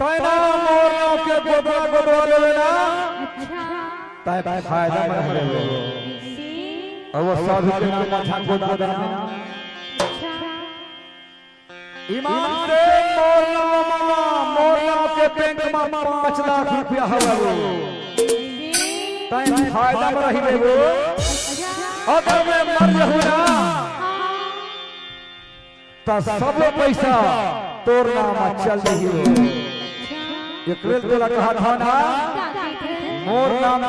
तैना मोर नाव के गोदरा गोदरा लेवे ना तय फायदा में रहे और वो सब के नाम माथा गोदरा देना ईमान से मोर नाव के बैंक में 5 लाख रुपया हवा तय फायदा में रही वो अगर मैं मर रहूं ना तो सब पैसा तोर नाम चल रही हो एक तोला कहा था ना मोर नाम